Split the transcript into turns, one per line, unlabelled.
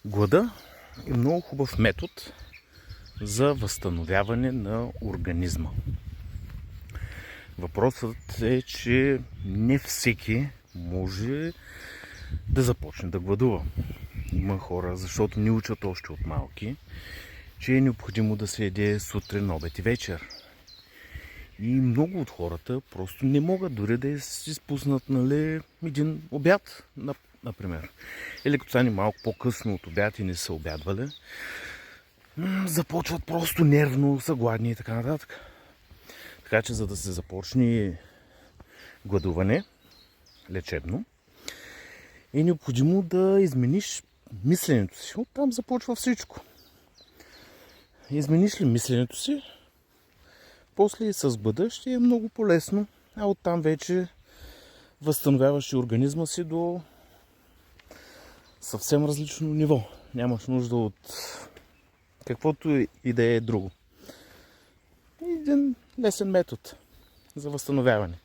Глада е много хубав метод за възстановяване на организма. Въпросът е, че не всеки може да започне да гладува. Има хора, защото ни учат още от малки, че е необходимо да се яде сутрин, обед и вечер. И много от хората просто не могат дори да си спуснат един обяд, например. Или като стане малко по-късно от обяд и не са обядвали, започват просто нервно, са гладни и така нататък. Така че за да се започне гладуване лечебно, е необходимо да измениш мисленето си. Оттам започва всичко. Измениш ли мисленето си, после и с глада ще е много по-лесно, а оттам вече възстановяваш и организма си до съвсем различно ниво. Нямаш нужда от каквото и да е друго. Един лесен метод за възстановяване.